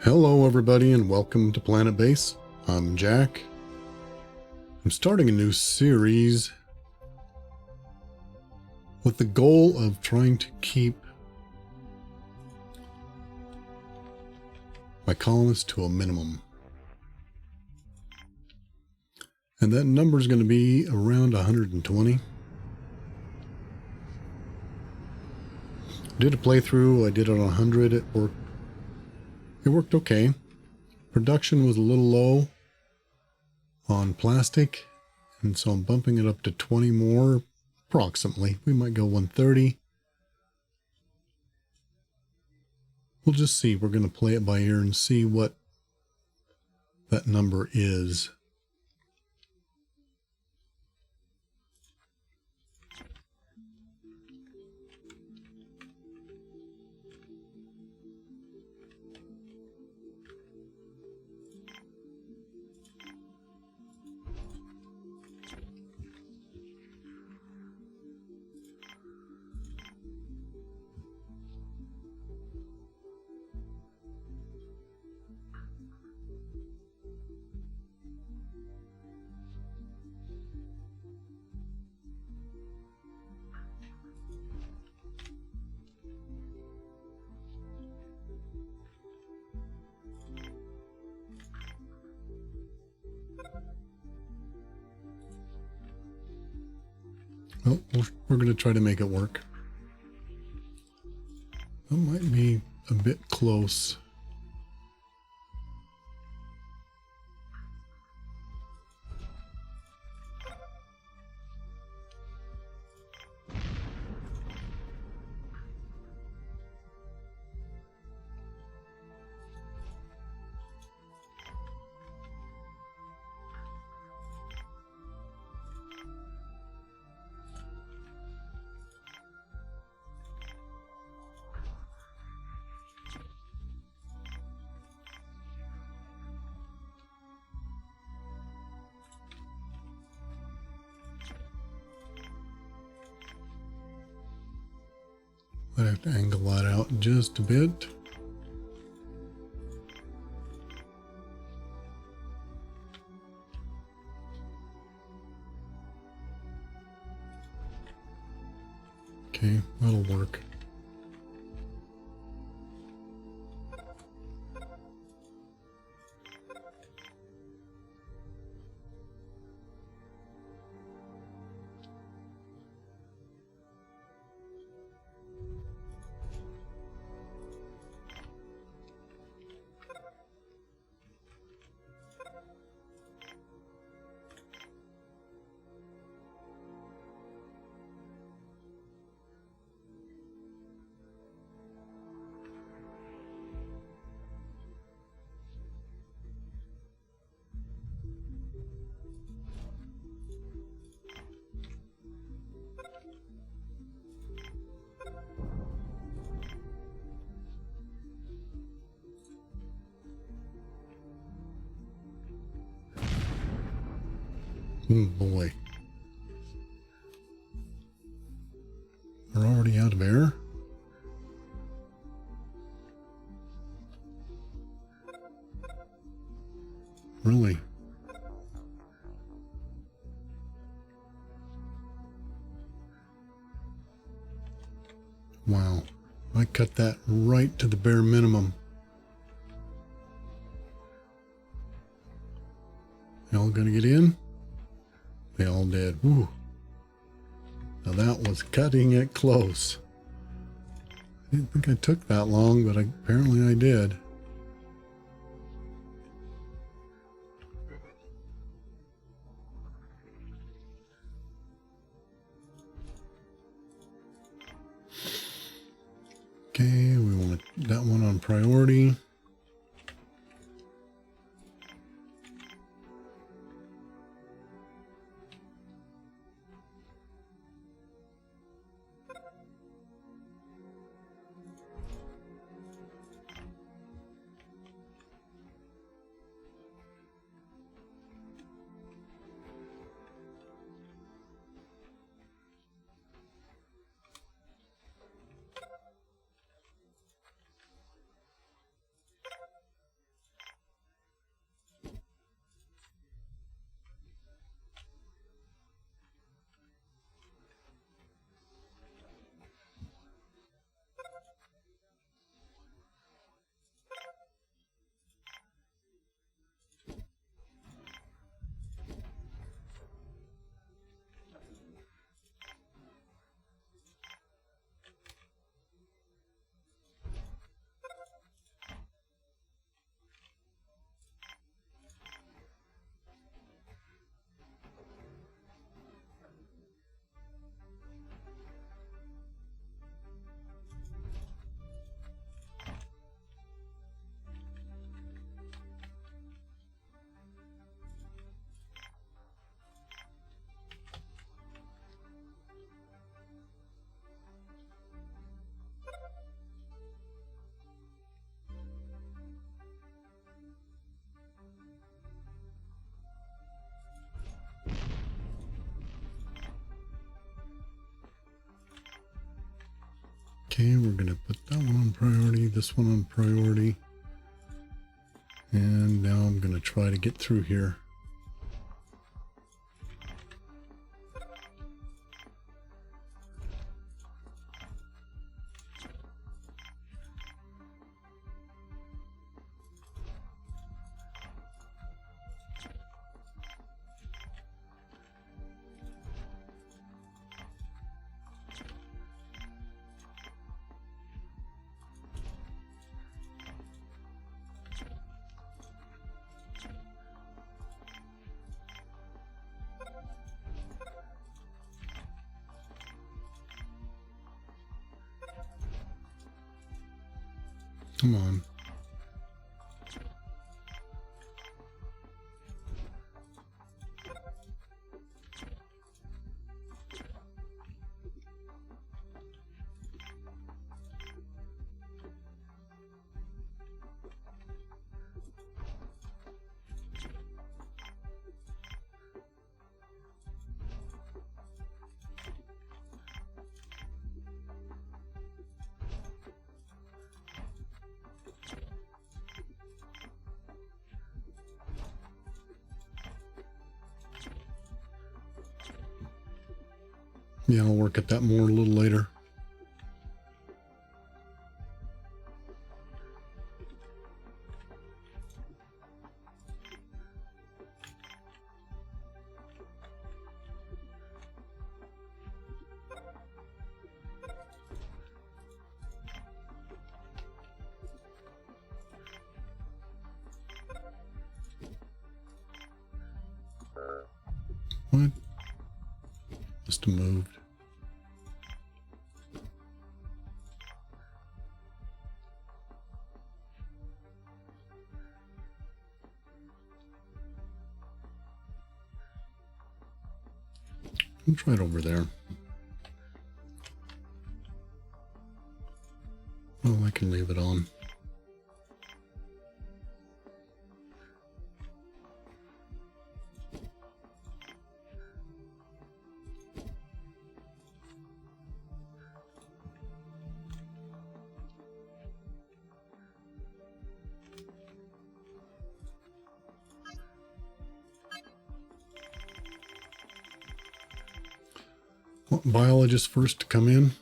Hello everybody and welcome to Planetbase. I'm Jack. I'm starting a new series with the goal of trying to keep my colonists to a minimum. And that number is going to be around 120. Did a playthrough, I did it on 100, it worked okay. Production was a little low on plastic, and so I'm bumping it up to 20 more, approximately. We might go 130. We'll just see. We're going to play it by ear and see what that number is. Well, we're going to try to make it work. That might be a bit close. I have to angle that out just a bit. Okay, that'll work. Oh boy. We're already out of air? Really? Wow. I cut that right to the bare minimum. They all gonna get in? They all did. Woo. Now that was cutting it close. I didn't think I took that long, but apparently I did. Okay, we want that one on priority. Okay, we're going to put that one on priority, this one on priority. And now I'm going to try to get through here. Come on. Yeah, I'll work at that more a little later. What? Must have moved. I'll try it over there. Well, I can leave it on. Want biologists first to come in?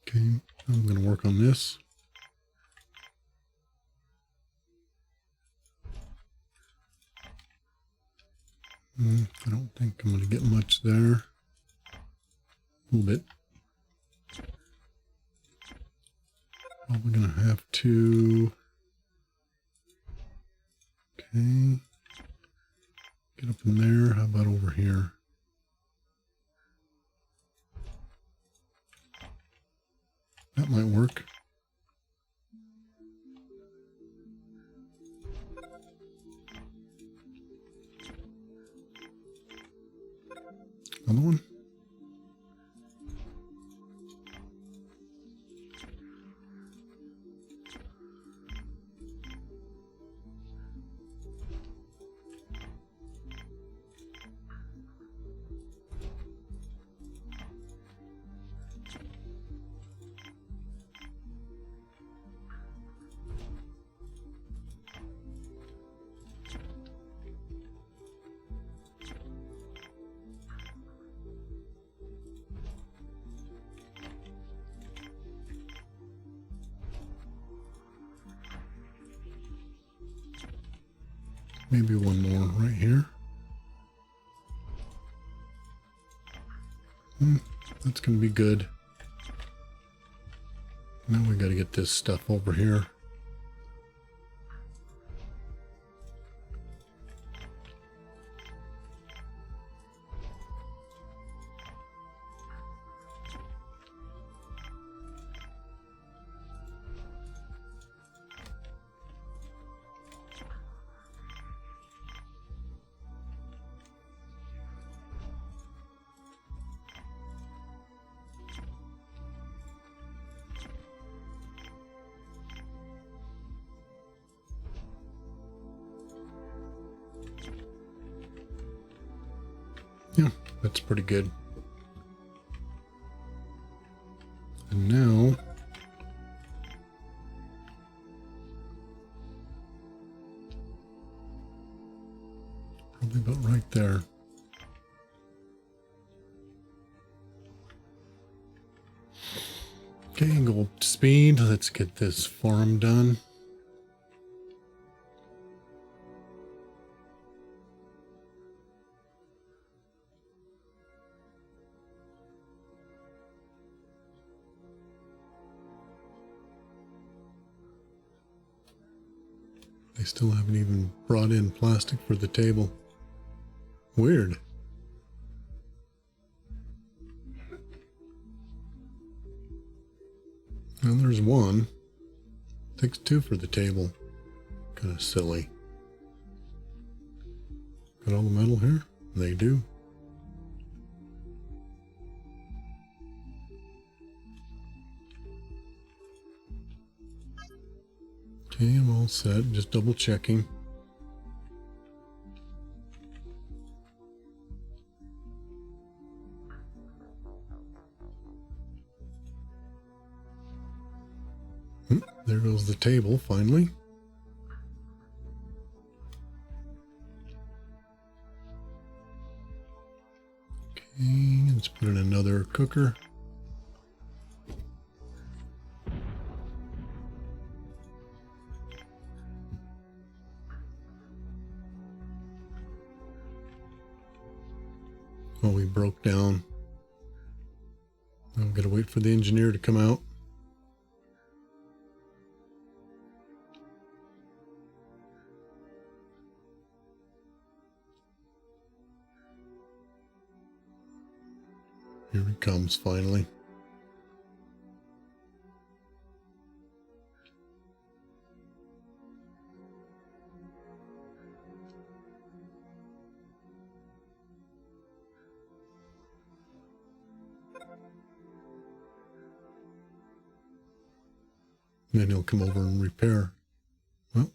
Okay, I'm going to work on this. I don't think I'm going to get much there. A little bit. Probably going to have to... Okay. Get up in there. How about over here? That might work. Another one. Maybe one more right here. That's going to be good. Now we got to get this stuff over here. Yeah, that's pretty good. And now probably about right there. Okay, go up to speed. Let's get this farm done. They still haven't even brought in plastic for the table. Weird. Well, there's one. Takes two for the table. Kind of silly. Got all the metal here? They do. Okay, I'm all set. Just double checking. There goes the table, finally. Okay, let's put in another cooker. Oh, we broke down. I'm gonna wait for the engineer to come out. Here he comes finally. And then he'll come over and repair. Well,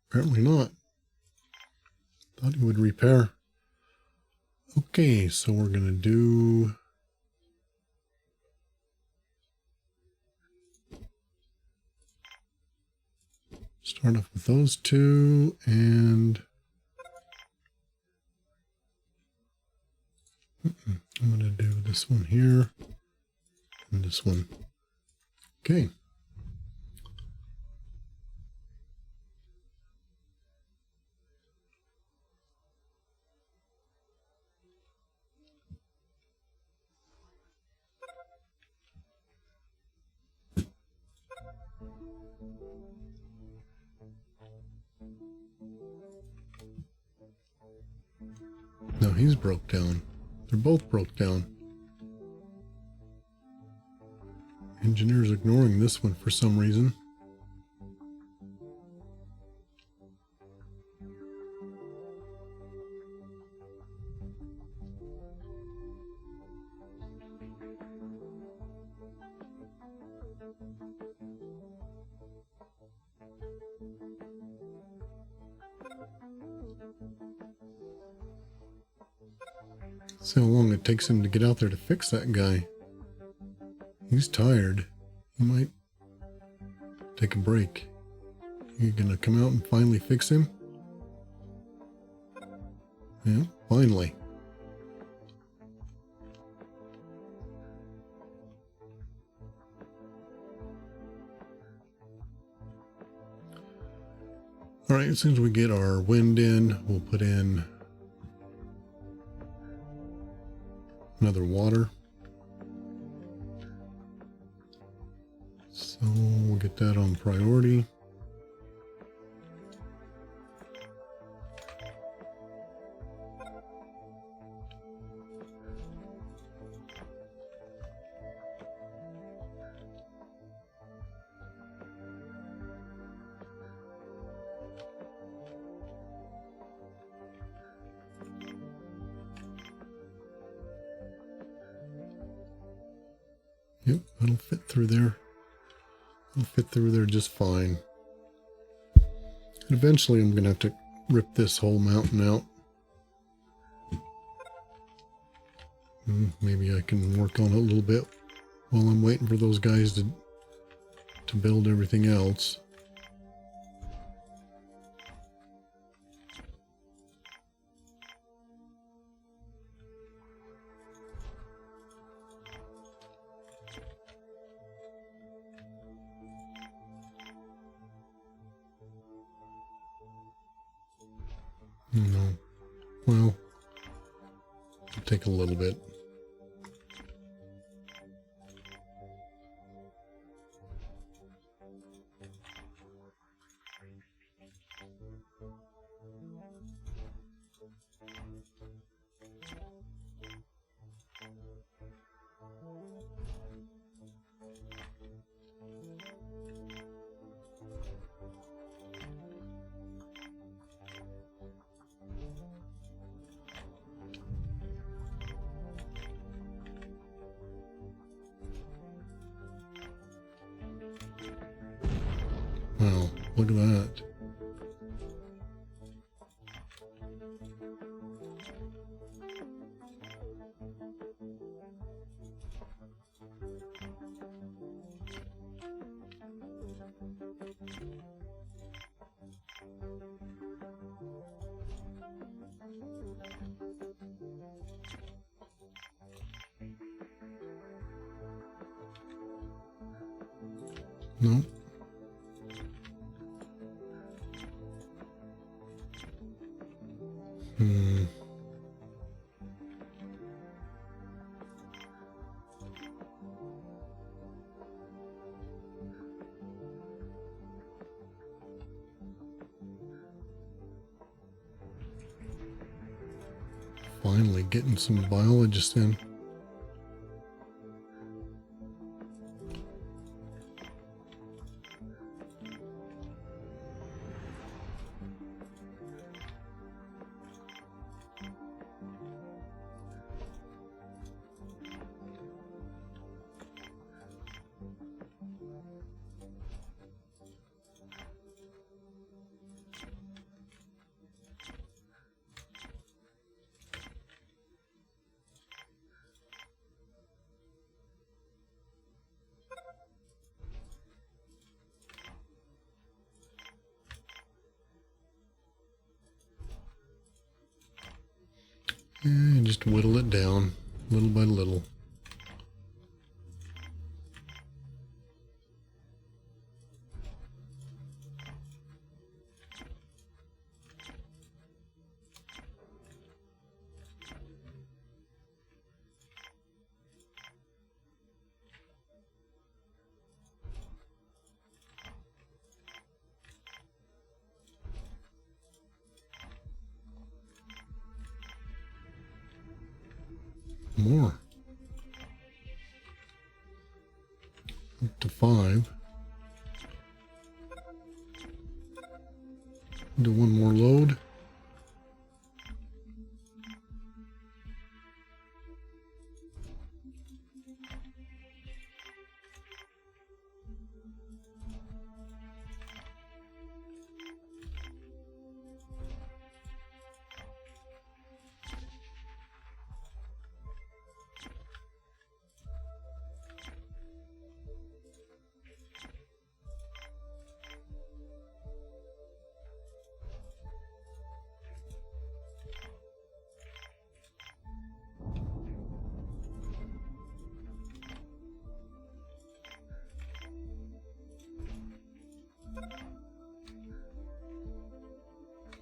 apparently not. Thought he would repair. Okay, so we're gonna do start off with those two, and I'm gonna do this one here and this one. Okay. No, he's broke down. They're both broke down. Engineer's ignoring this one for some reason. See how long it takes him to get out there to fix that guy. He's tired. He might take a break. You gonna come out and finally fix him? Yeah, finally. All right, as soon as we get our wind in, we'll put in another water. So we'll get that on priority. Yep, that'll fit through there. It'll fit through there just fine. And eventually I'm going to have to rip this whole mountain out. Maybe I can work on it a little bit while I'm waiting for those guys to build everything else. No. Well, it'll take a little bit. Wow, look at that. No. Finally getting some biologists in. And just whittle it down little by little. More. Up to 5. Do one more load.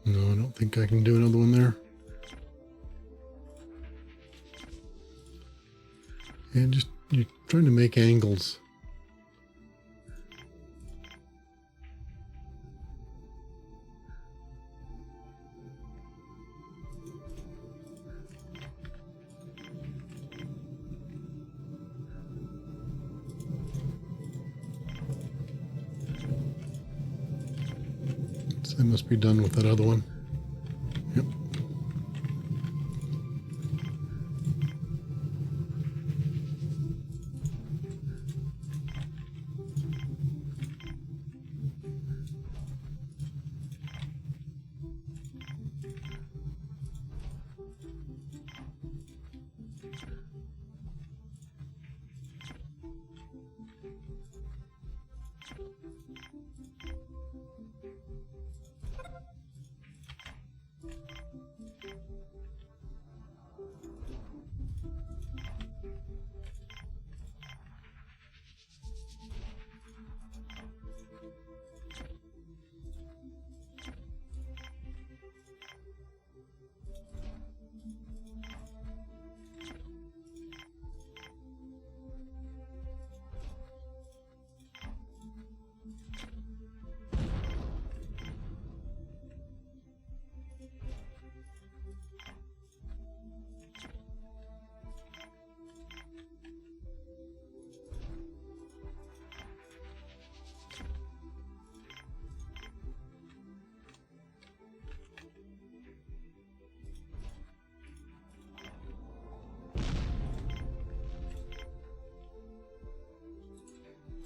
No, I don't think I can do another one there. And just, you're trying to make angles. So I must be done with that other one. Yep.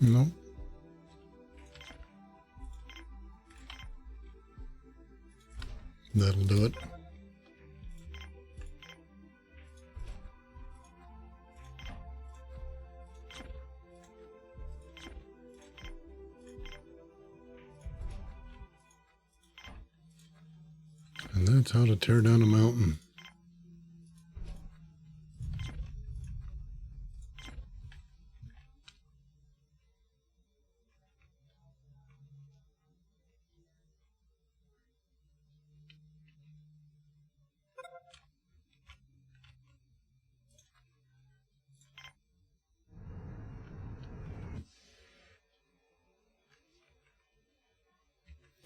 Nope. That'll do it. And that's how to tear down a mountain.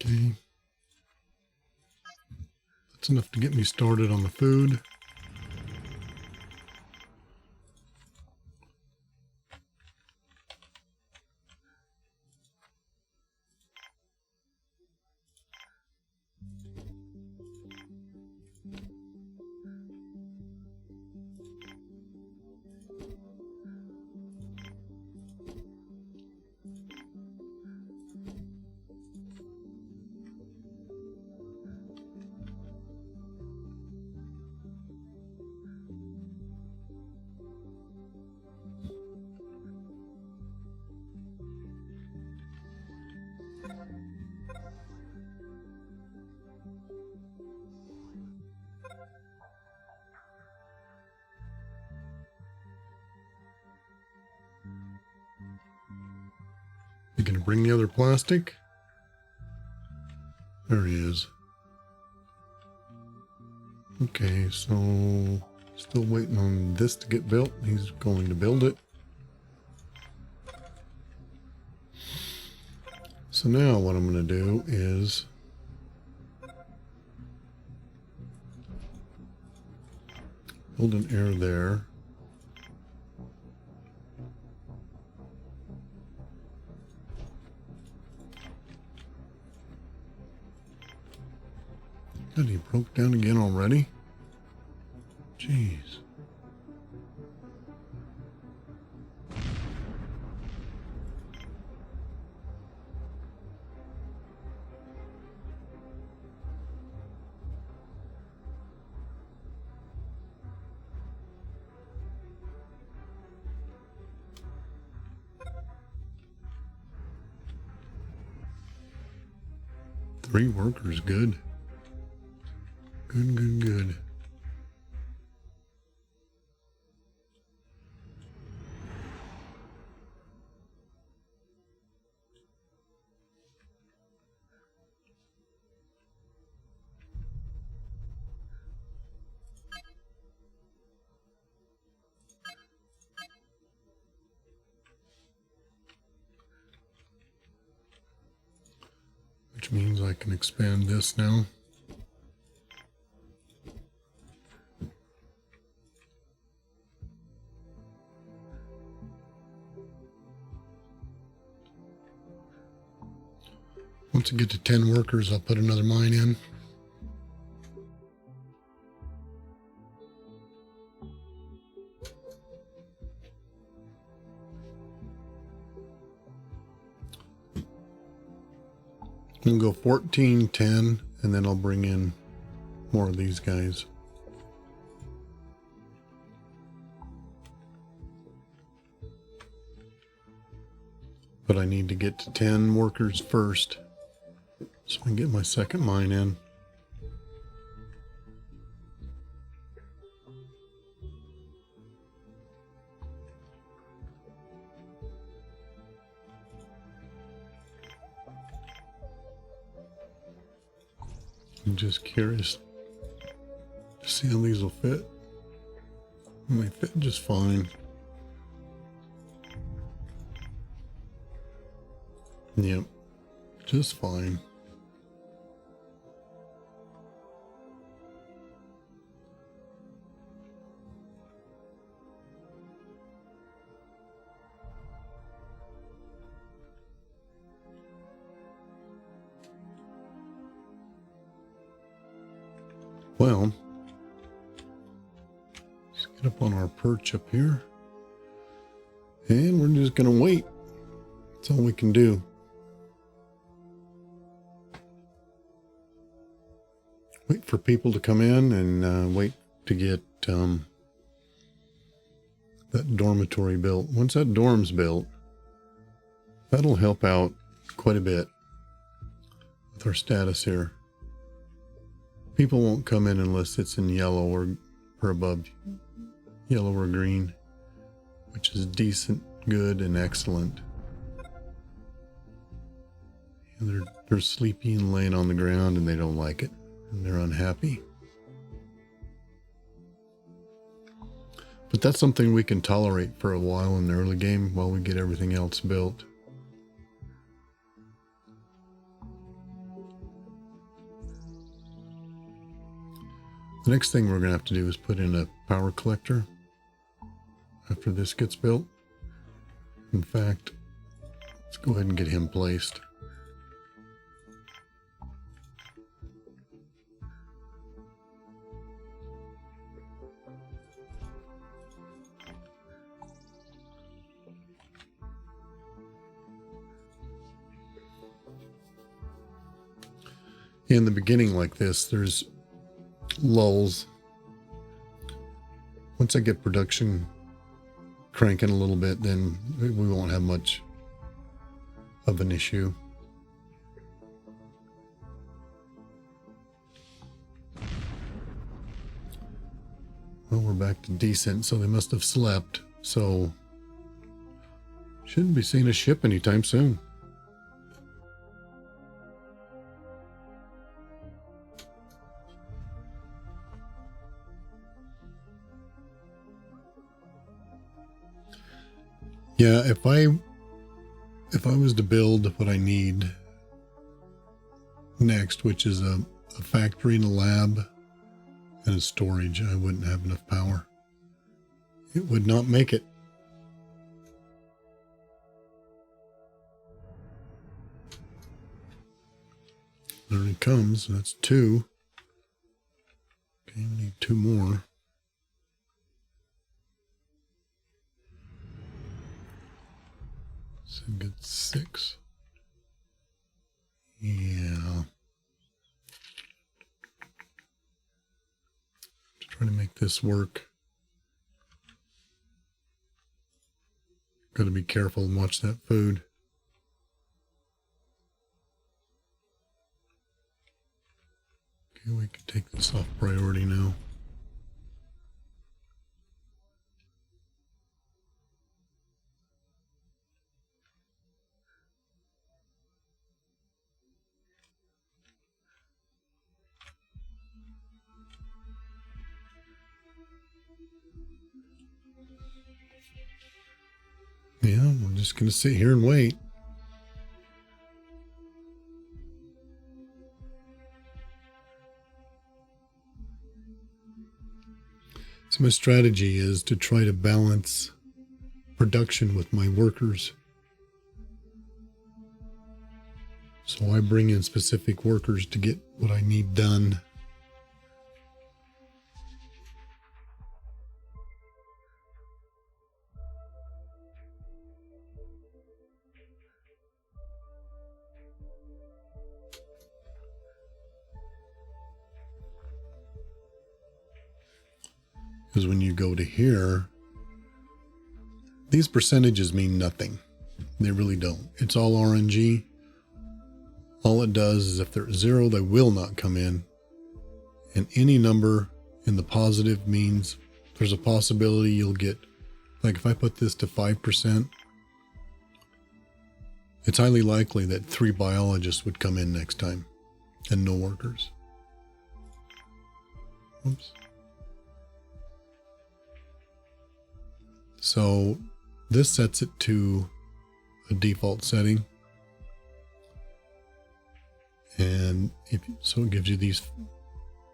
Okay. That's enough to get me started on the food. You gonna bring the other plastic? There he is. Okay, so still waiting on this to get built. He's going to build it. So now what I'm going to do is build an air there. God, he broke down again already? Jeez. Three workers, good. Good, good, good. Which means I can expand this now. Once I get to 10 workers, I'll put another mine in. We'll go 14, 10, and then I'll bring in more of these guys. But I need to get to 10 workers first, so I can get my second mine in. I'm just curious to see how these will fit. They might fit just fine. Yep, just fine. Well, let's get up on our perch up here. And we're just going to wait. That's all we can do. Wait for people to come in and wait to get that dormitory built. Once that dorm's built, that'll help out quite a bit with our status here. People won't come in unless it's in yellow or above yellow or green, which is decent, good, and excellent. And they're sleepy and laying on the ground and they don't like it and they're unhappy. But that's something we can tolerate for a while in the early game while we get everything else built. The next thing we're going to have to do is put in a power collector after this gets built. In fact, let's go ahead and get him placed. In the beginning like this, there's lulls. Once I get production cranking a little bit, then we won't have much of an issue. Well, we're back to decent, so they must have slept. So shouldn't be seeing a ship anytime soon. Yeah, if I was to build what I need next, which is a factory and a lab and a storage, I wouldn't have enough power. It would not make it. There it comes. That's 2. Okay, we need 2 more. So good 6. Yeah. Try to make this work. Got to be careful and watch that food. Okay, we can take this off priority now. Yeah, we're just going to sit here and wait. So my strategy is to try to balance production with my workers. So I bring in specific workers to get what I need done. Because when you go to here, these percentages mean nothing. They really don't. It's all RNG. All it does is if they're 0, they will not come in. And any number in the positive means there's a possibility you'll get, like if I put this to 5%, it's highly likely that 3 biologists would come in next time and no workers. Oops. So this sets it to a default setting. And so it gives you these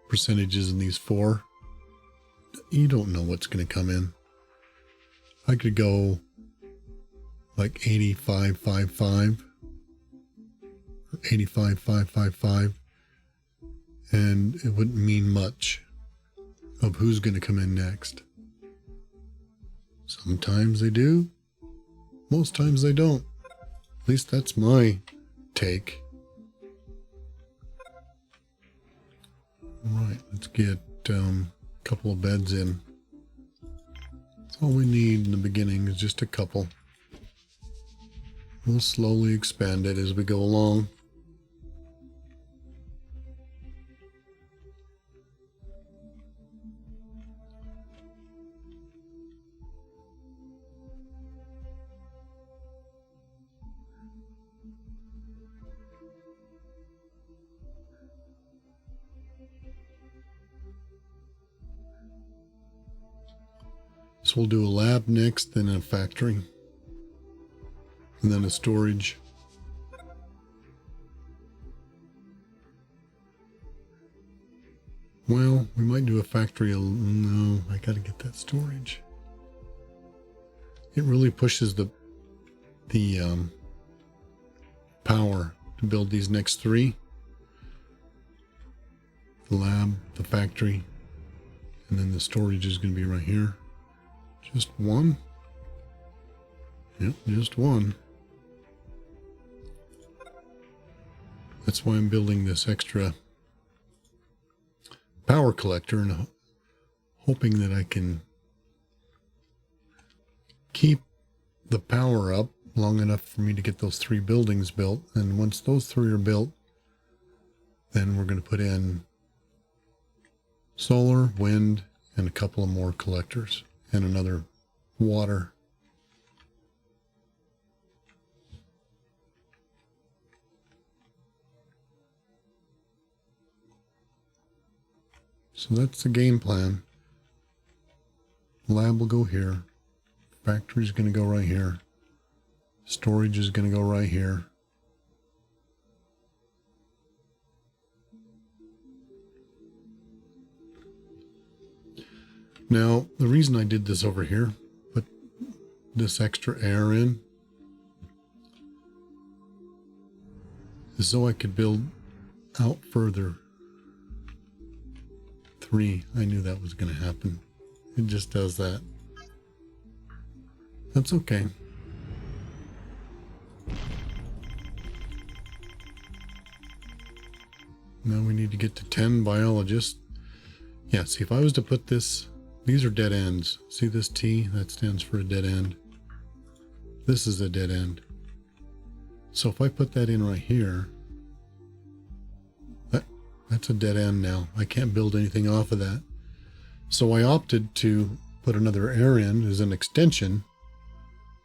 percentages in these 4. You don't know what's going to come in. I could go like 85.55 or 85.555, and it wouldn't mean much of who's going to come in next. Sometimes they do, most times they don't. At least that's my take. Right, let's get a couple of beds in. That's all we need in the beginning, is just a couple. We'll slowly expand it as we go along. So we'll do a lab next, then a factory, and then a storage. Well, we might do a factory. No, I gotta get that storage. It really pushes the power to build these next three. The lab, the factory, and then the storage is going to be right here. Just one? Yep, just one. That's why I'm building this extra power collector and hoping that I can keep the power up long enough for me to get those 3 buildings built. And once those 3 are built, then we're going to put in solar, wind, and a couple of more collectors. And another water. So that's the game plan. Lab will go here. Factory is going to go right here. Storage is going to go right here. Now, the reason I did this over here, put this extra air in, is so I could build out further. 3, I knew that was going to happen. It just does that. That's okay. Now we need to get to 10 biologists. Yeah, see, if I was to put this... These are dead ends. See this T? That stands for a dead end. This is a dead end. So if I put that in right here, that's a dead end now. I can't build anything off of that. So I opted to put another air in as an extension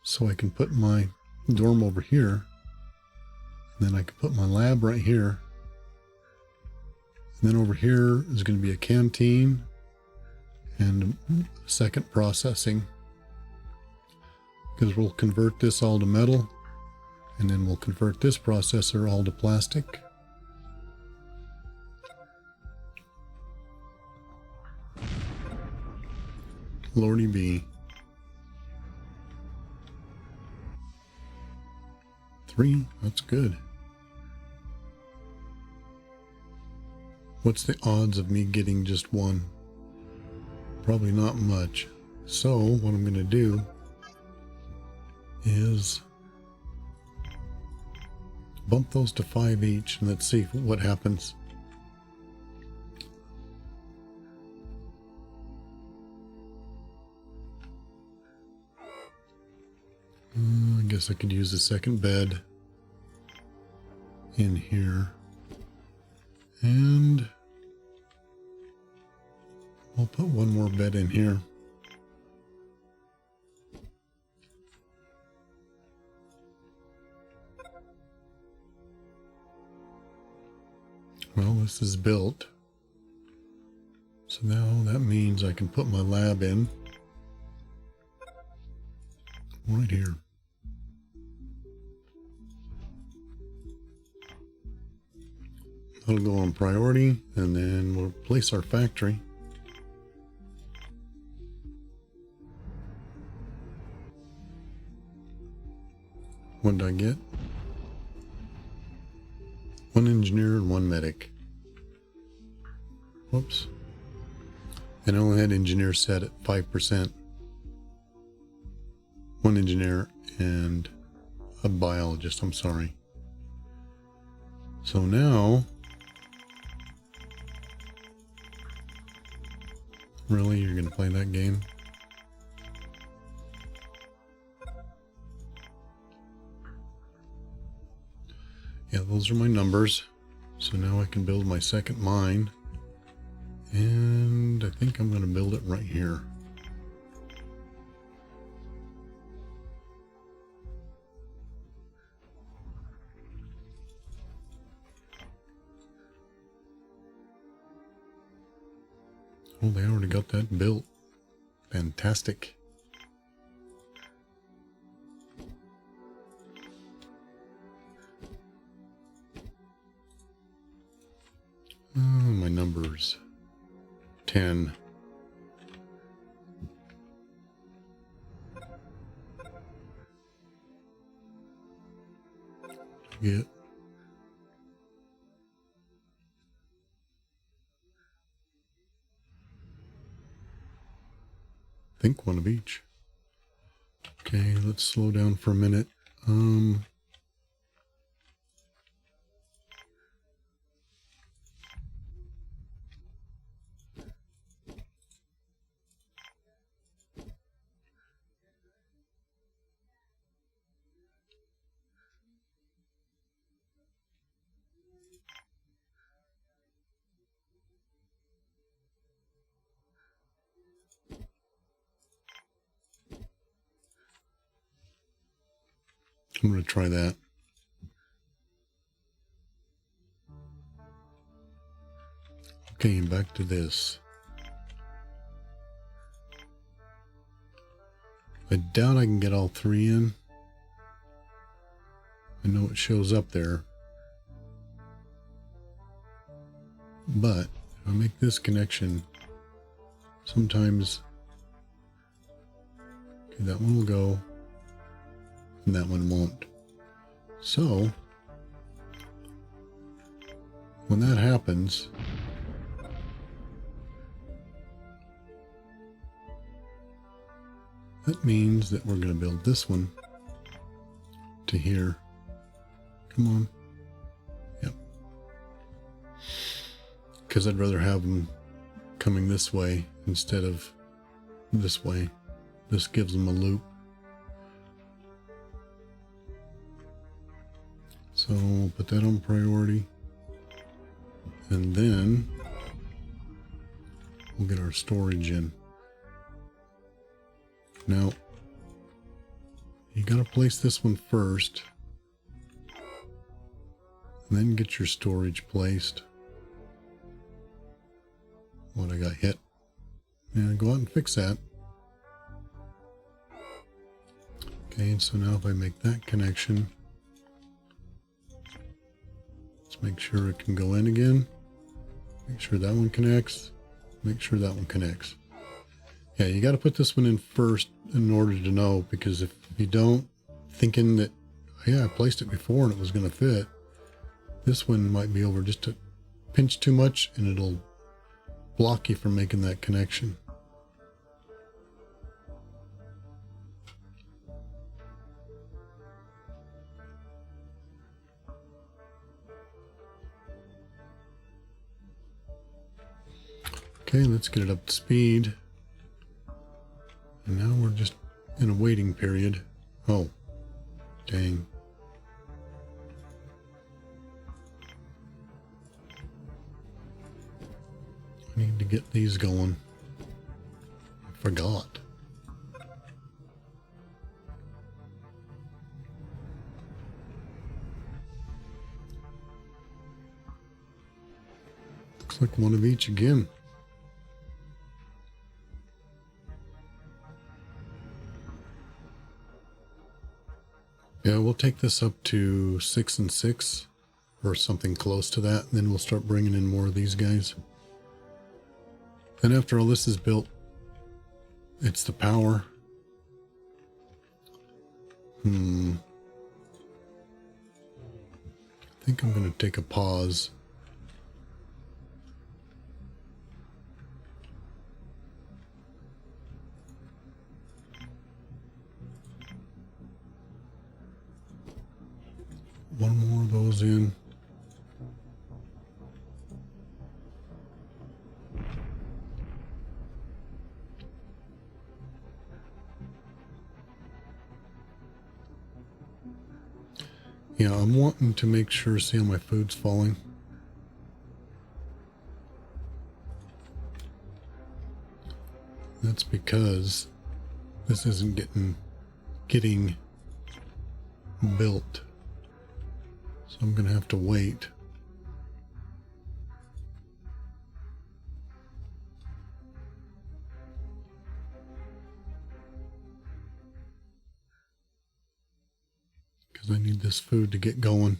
so I can put my dorm over here. And then I can put my lab right here. And then over here is going to be a canteen and second processing, because we'll convert this all to metal, and then we'll convert this processor all to plastic. Lordy B. 3, that's good. What's the odds of me getting just 1? Probably not much. So what I'm going to do is bump those to 5 each, and let's see what happens. I guess I could use a second bed in here, and I'll put one more bed in here. Well, this is built. So now that means I can put my lab in right here. That'll go on priority, and then we'll place our factory. What did I get? 1 engineer and 1 medic. Whoops. And I only had engineer set at 5%. 1 engineer and a biologist, I'm sorry. So now, really, you're going to play that game? Yeah, those are my numbers. So now I can build my second mine. And I think I'm going to build it right here. Oh, they already got that built. Fantastic. My numbers. 10. Get. Think one of each. Okay, let's slow down for a minute. I'm going to try that. Okay, back to this. I doubt I can get all 3 in. I know it shows up there. But if I make this connection, sometimes okay, that one will go and that one won't. So when that happens, that means that we're going to build this one to here. Come on. Yep. Because I'd rather have them coming this way instead of this way. This gives them a loop. So we'll put that on priority. And then we'll get our storage in. Now, you gotta place this one first. And then get your storage placed. What, I got hit. Yeah, go out and fix that. Okay, so now if I make that connection, let's make sure it can go in again. Make sure that one connects. Make sure that one connects. Yeah, you got to put this one in first in order to know, because if you don't, thinking that, yeah, I placed it before and it was going to fit, this one might be over just a pinch too much and it'll block you from making that connection. Okay, let's get it up to speed. And now we're just in a waiting period. Oh, dang. I need to get these going. I forgot. Looks like one of each again. Yeah, we'll take this up to 6 and 6 or something close to that, and then we'll start bringing in more of these guys. And after all this is built, it's the power. I think I'm going to take a pause. one more of those in. Yeah, I'm wanting to make sure, see how my food's falling. That's because this isn't getting built. So I'm going to have to wait. Because I need this food to get going.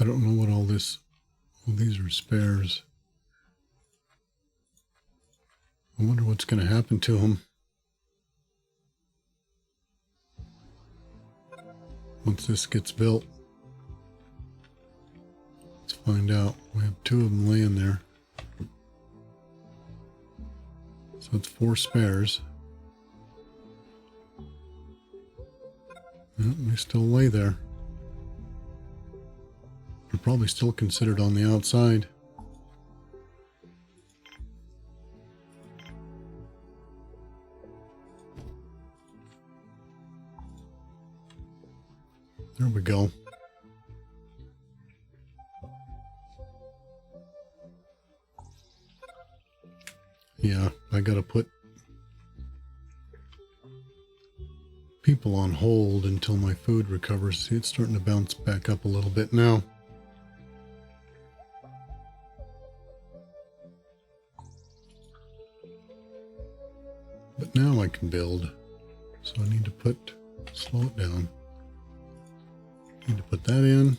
I don't know what all this, well, these are spares. I wonder what's going to happen to them once this gets built. Let's find out. We have 2 of them laying there. So it's 4 spares. Well, they still lay there. They're probably still considered on the outside. There we go. Yeah, I gotta put people on hold until my food recovers. See, it's starting to bounce back up a little bit now. But now I can build. So I need to slow it down. Need to put that in.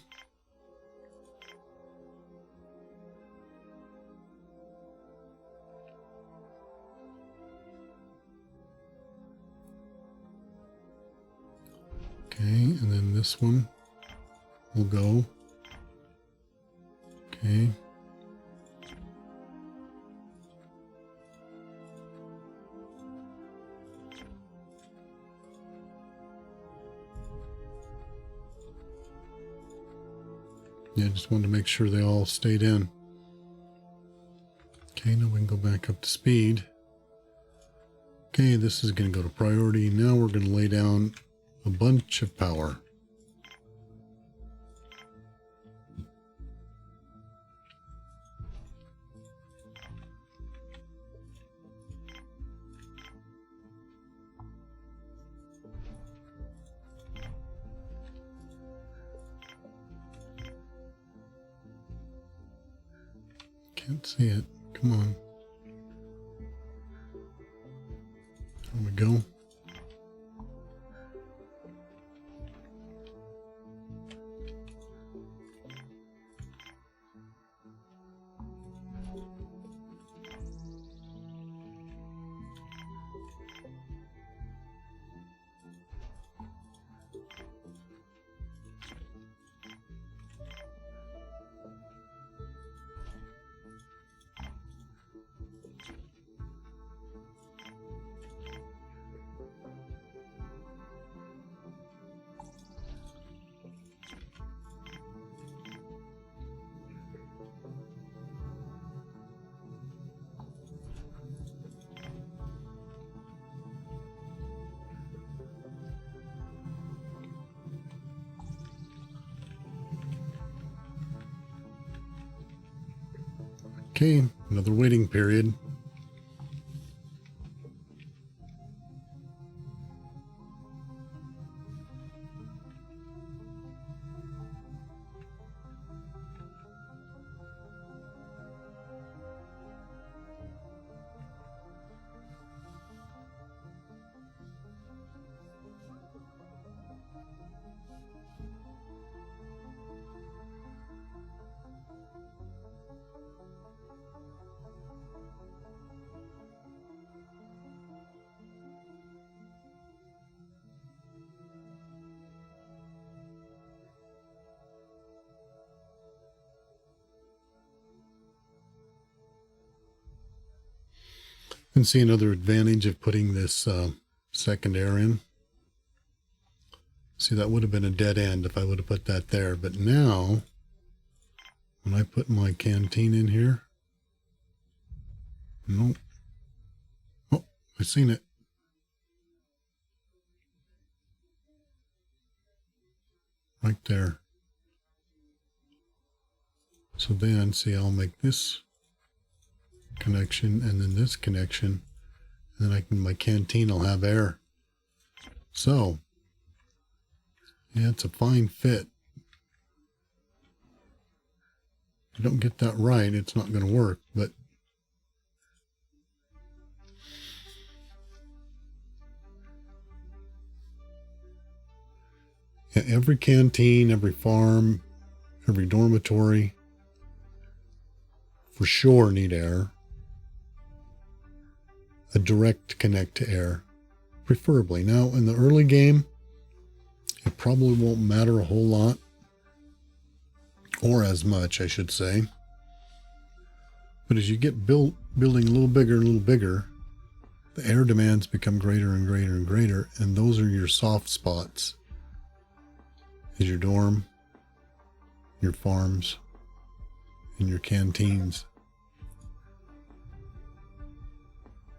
Okay, and then this one will go. Okay. Yeah, just wanted to make sure they all stayed in. Okay, now we can go back up to speed. Okay, this is going to go to priority. Now we're going to lay down a bunch of power. Can't see it. Come on. There we go. Okay, another waiting period. And see another advantage of putting this second air in. See, that would have been a dead end if I would have put that there. But now, when I put my canteen in here, nope. Oh, I seen it. Right there. So then, see, I'll make this connection and then this connection. And then my canteen will have air. So, yeah, it's a fine fit. If you don't get that right, it's not going to work, but yeah, every canteen, every farm, every dormitory for sure need air. A direct connect to air, preferably. Now, in the early game, it probably won't matter a whole lot, or as much, I should say. But as you get building a little bigger, the air demands become greater and greater and greater, and those are your soft spots. Is your dorm, your farms, and your canteens.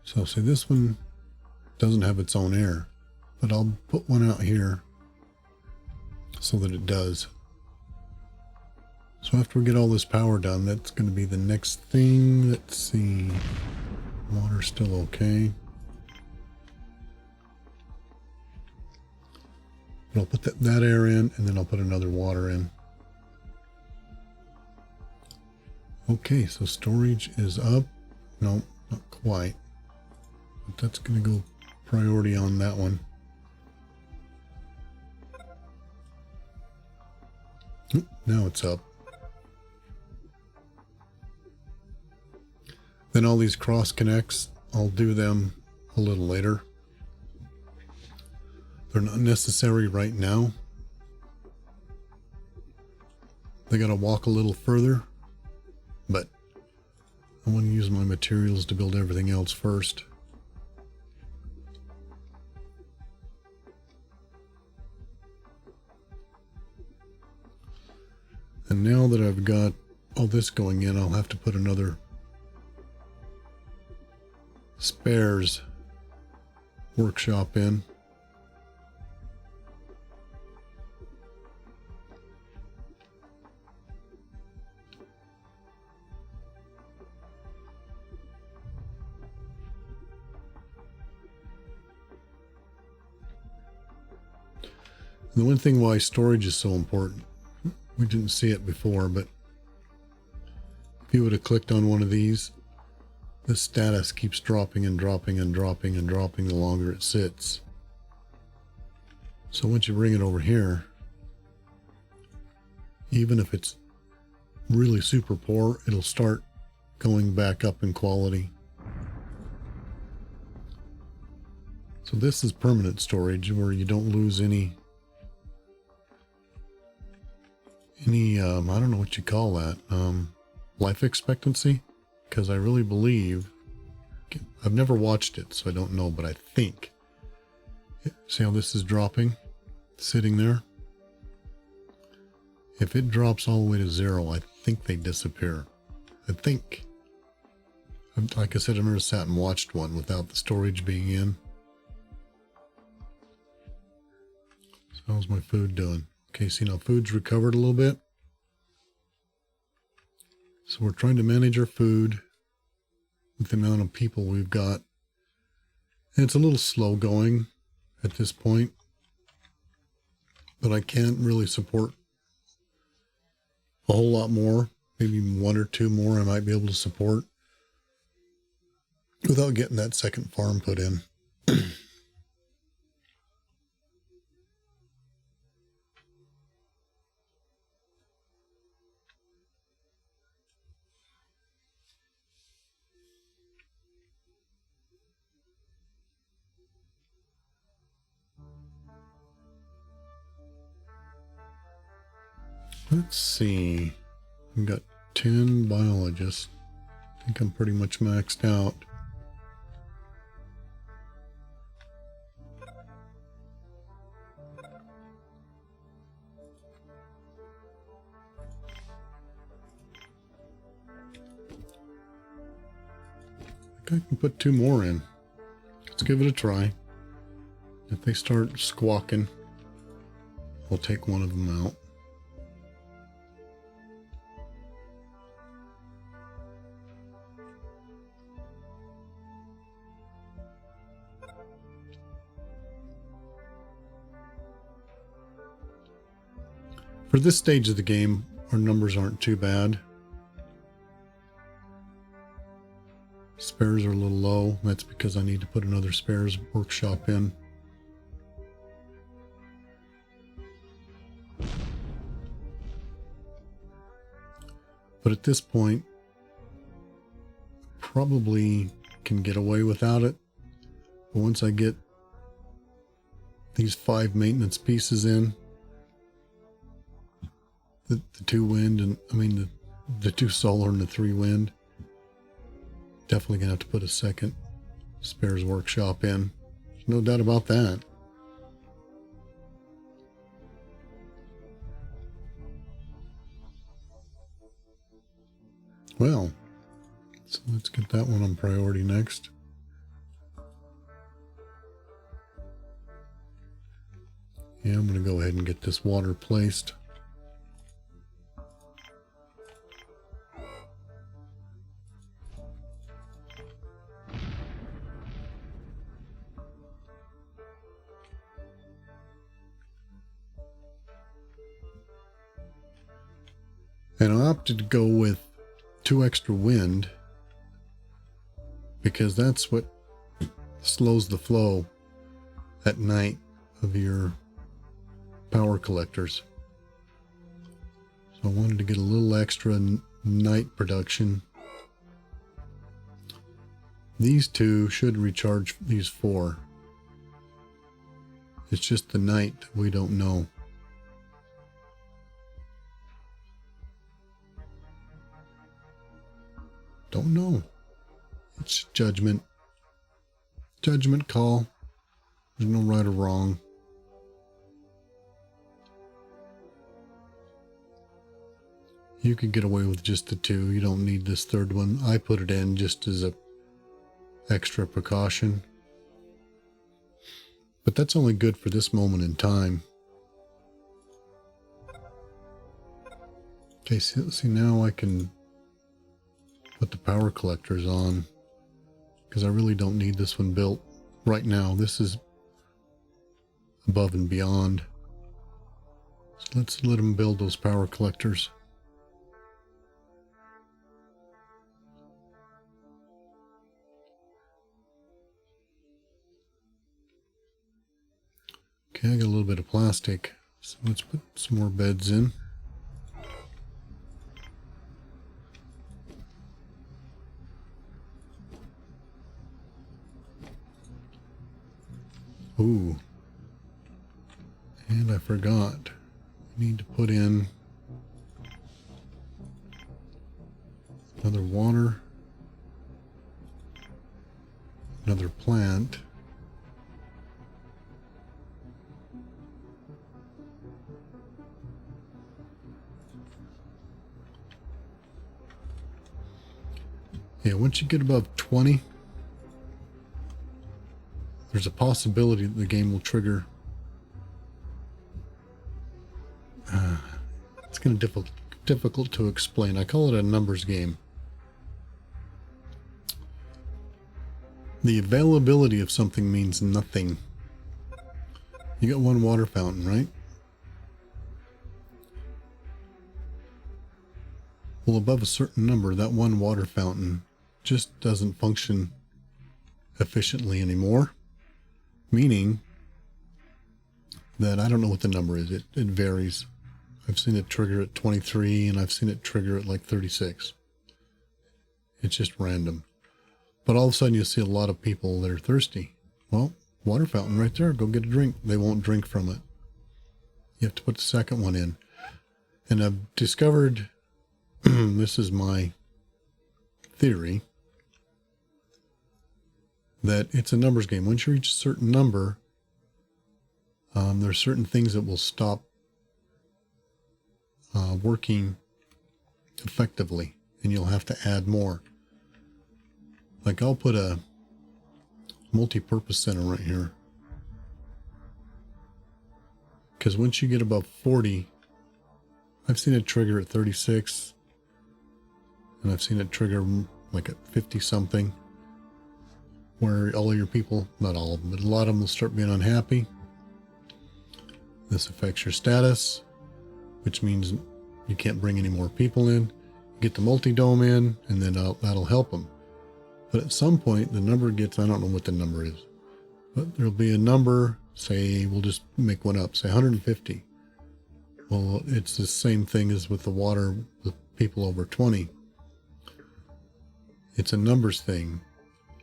So see, this one doesn't have its own air, but I'll put one out here so that it does. So after we get all this power done, that's going to be the next thing. Let's see. Water's still okay. But I'll put that air in, and then I'll put another water in. Okay, so storage is up. No, not quite. But that's going to go priority on that one. Oop, now it's up. Then all these cross connects, I'll do them a little later. They're not necessary right now. They got to walk a little further, but I want to use my materials to build everything else first. And now that I've got all this going in, I'll have to put another spares workshop in. The one thing why storage is so important, we didn't see it before, but if you would have clicked on one of these, the status keeps dropping and dropping and dropping and dropping the longer it sits. So once you bring it over here, even if it's really super poor, it'll start going back up in quality. So this is permanent storage where you don't lose any I don't know what you call that, life expectancy, because I really believe, I've never watched it, so I don't know, but I think, see how this is dropping, sitting there? If it drops all the way to 0, I think they disappear. I think. Like I said, I've never sat and watched one without the storage being in. So how's my food doing? Okay, see now food's recovered a little bit. So we're trying to manage our food with the amount of people we've got. And it's a little slow going at this point, but I can't really support a whole lot more. Maybe 1 or 2 more I might be able to support without getting that second farm put in. Let's see. We've got 10 biologists. I think I'm pretty much maxed out. I can put 2 more in. Let's give it a try. If they start squawking, I'll take one of them out. For this stage of the game, our numbers aren't too bad. Spares are a little low. That's because I need to put another spares workshop in. But at this point, probably can get away without it. But once I get these 5 maintenance pieces in, the 2 wind and the 2 solar and the 3 wind, definitely gonna have to put a second spares workshop in. There's no doubt about that. Well, so let's get that one on priority next. Yeah, I'm gonna go ahead and get this water placed. And I opted to go with 2 extra wind because that's what slows the flow at night of your power collectors. So I wanted to get a little extra night production. These 2 should recharge these 4. It's just the night that we don't know. Don't know. It's judgment. Judgment call. There's no right or wrong. You could get away with just the 2. You don't need this 3rd one. I put it in just as a extra precaution. But that's only good for this moment in time. Okay, see now I can put the power collectors on because I really don't need this one built right now. This is above and beyond. So let's let them build those power collectors. Okay, I got a little bit of plastic, so let's put some more beds in. Ooh. And I forgot. I need to put in another water, another plant, yeah, once you get above 20, there's a possibility that the game will trigger. It's kind of difficult to explain. I call it a numbers game. The availability of something means nothing. You got 1 water fountain, right? Well, above a certain number, that 1 water fountain just doesn't function efficiently anymore. Meaning that I don't know what the number is. It varies. I've seen it trigger at 23 and I've seen it trigger at like 36. It's just random. But all of a sudden you'll see a lot of people that are thirsty. Well, water fountain right there. Go get a drink. They won't drink from it. You have to put the second one in. And I've discovered, this is my theory, that it's a numbers game. Once you reach a certain number, there are certain things that will stop working effectively, and you'll have to add more. Like I'll put a multi-purpose center right here. Because once you get above 40, I've seen it trigger at 36. And I've seen it trigger like at 50 something. Where all of your people, not all of them, but a lot of them will start being unhappy. This affects your status, which means you can't bring any more people in. You get the multi-dome in, and then that'll help them. But at some point, the number gets, I don't know what the number is, but there'll be a number, say, we'll just make one up, say 150. Well, it's the same thing as with the water with people over 20. It's a numbers thing.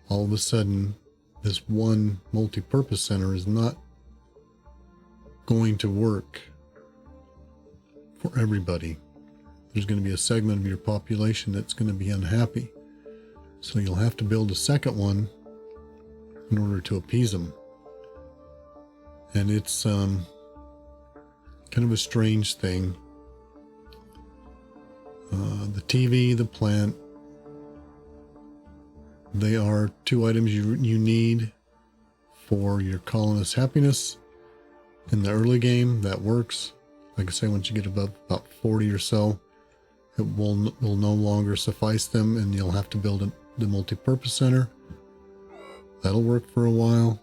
All of a sudden, this one multi-purpose center is not going to work for everybody. There's going to be a segment of your population that's going to be unhappy. So you'll have to build a second one in order to appease them. And it's kind of a strange thing. The TV, the plant, they are two items you need for your colonist happiness. In the early game, that works. Like I say, once you get above about 40 or so, it will no longer suffice them, and you'll have to build the multi-purpose center. That'll work for a while.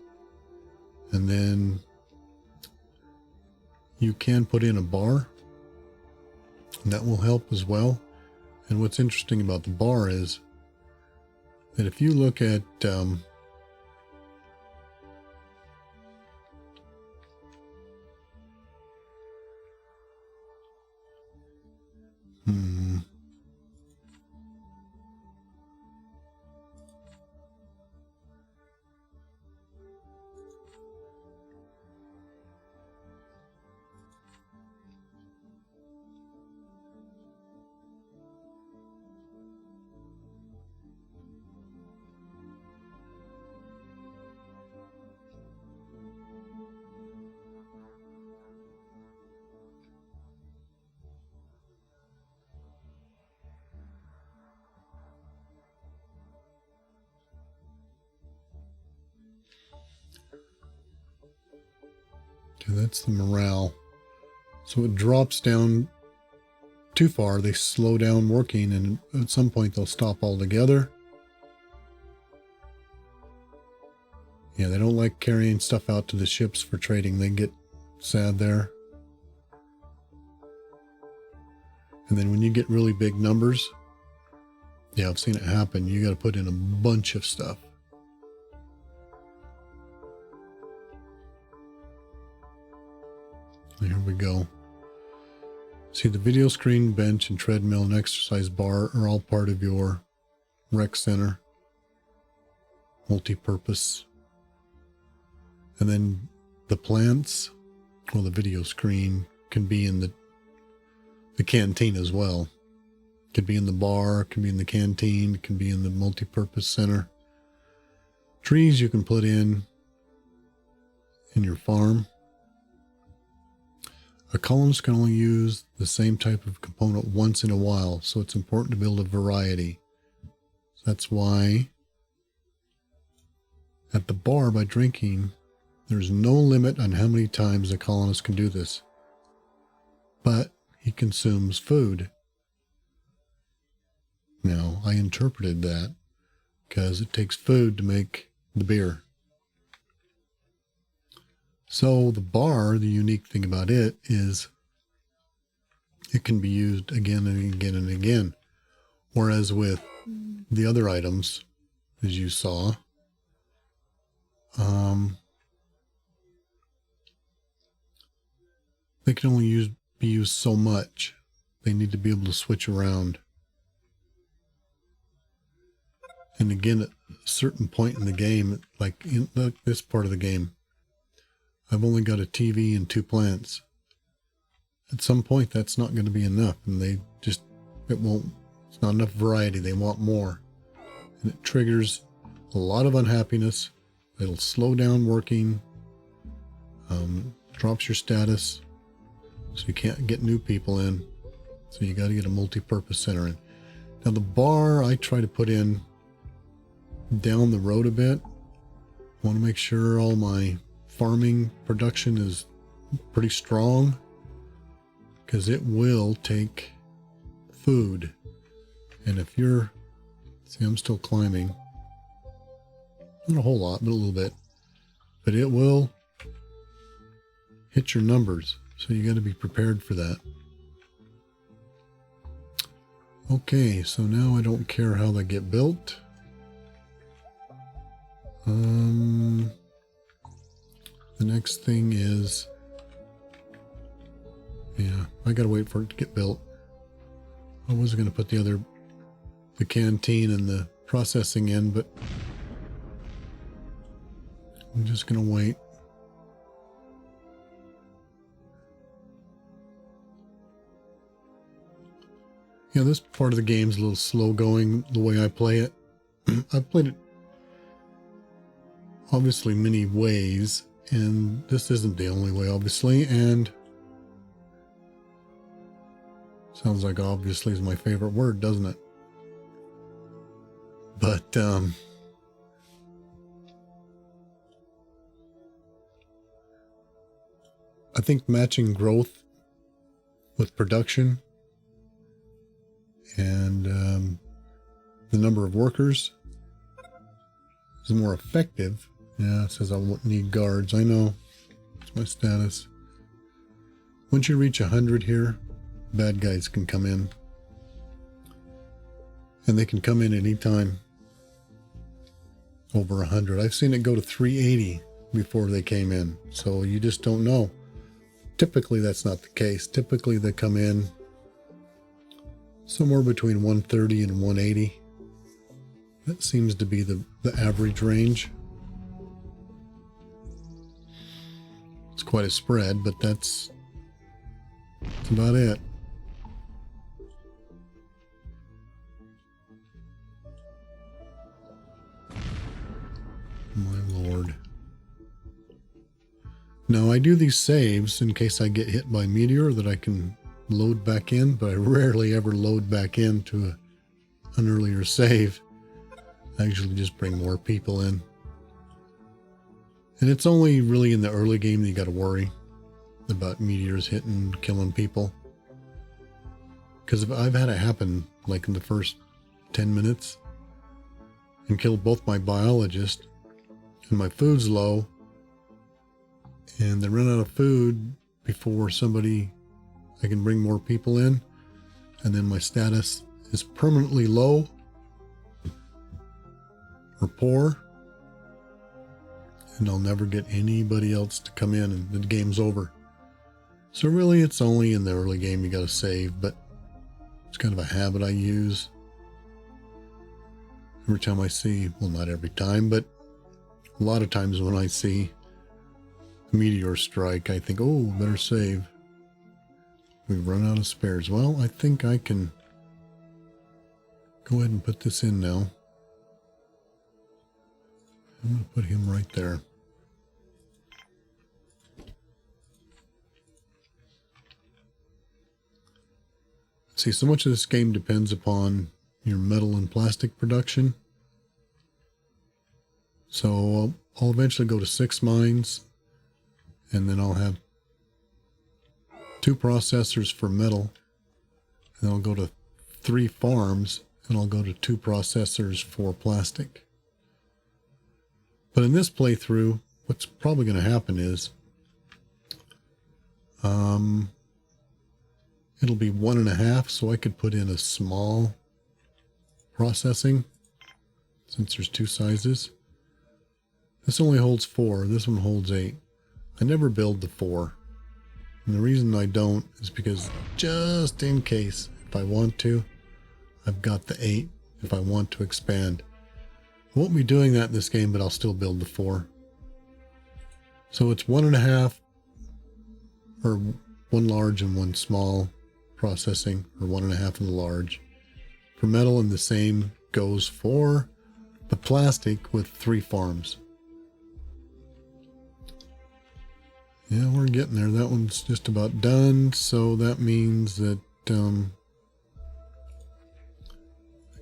And then you can put in a bar, and that will help as well. And what's interesting about the bar is that if you look at that's the morale. So it drops down too far. They slow down working, and at some point they'll stop altogether. Yeah, they don't like carrying stuff out to the ships for trading. They get sad there. And then when you get really big numbers, yeah, I've seen it happen. You got to put in a bunch of stuff. Here we go. See, the video screen, bench, and treadmill and exercise bar are all part of your rec center. Multi-purpose. And then the plants, or the video screen, can be in the canteen as well. Could be in the bar, can be in the canteen, can be in the multi-purpose center. Trees you can put in your farm. A colonist can only use the same type of component once in a while, so it's important to build a variety. That's why at the bar, by drinking, there's no limit on how many times a colonist can do this. But he consumes food. Now, I interpreted that because it takes food to make the beer. So the bar, the unique thing about it is it can be used again and again and again. Whereas with the other items, as you saw, they can only be used so much. They need to be able to switch around. And again, at a certain point in the game, like in this part of the game, I've only got a TV and 2 plants. At some point, that's not going to be enough, and it's not enough variety. They want more. And it triggers a lot of unhappiness. It'll slow down working, drops your status, so you can't get new people in. So you got to get a multi-purpose center in. Now the bar, I try to put in down the road a bit. I want to make sure all my farming production is pretty strong, because it will take food. And if you're, see, I'm still climbing, not a whole lot, but a little bit, but it will hit your numbers, so you got to be prepared for that. Okay, so now I don't care how they get built. The next thing is, yeah, I gotta wait for it to get built. I was gonna put the canteen and the processing in, but I'm just gonna wait. Yeah, this part of the game's a little slow going the way I play it. I've played it obviously many ways, and this isn't the only way, obviously, and sounds like obviously is my favorite word, doesn't it? But I think matching growth with production and the number of workers is more effective. Yeah, it says I won't need guards. I know. It's my status. Once you reach 100 here, bad guys can come in. And they can come in anytime over 100. I've seen it go to 380 before they came in. So you just don't know. Typically, that's not the case. Typically, they come in somewhere between 130 and 180. That seems to be the average range. It's quite a spread, but that's about it. My lord. Now, I do these saves in case I get hit by a meteor that I can load back in, but I rarely ever load back into an earlier save. I usually just bring more people in. And it's only really in the early game that you got to worry about meteors hitting, killing people. Because I've had it happen like in the first 10 minutes and killed both my biologists, and my food's low, and they run out of food before I can bring more people in, and then my status is permanently low or poor, and I'll never get anybody else to come in, and the game's over. So really, it's only in the early game you got to save, but it's kind of a habit I use. Every time I see, well, not every time, but a lot of times when I see a meteor strike, I think, oh, better save. We've run out of spares. Well, I think I can go ahead and put this in now. I'm going to put him right there. See, so much of this game depends upon your metal and plastic production. So I'll eventually go to 6 mines, and then I'll have 2 processors for metal, and I'll go to 3 farms, and I'll go to 2 processors for plastic. But in this playthrough, what's probably going to happen is it'll be 1.5, so I could put in a small processing since there's 2 sizes. This only holds 4. This one holds 8. I never build the 4. And the reason I don't is because just in case, if I want to, I've got the 8 if I want to expand. I won't be doing that in this game, but I'll still build the 4. So it's 1.5, or 1 large and 1 small processing, or 1.5 in the large. For metal, and the same goes for the plastic with 3 farms. Yeah, we're getting there. That one's just about done, so that means that I can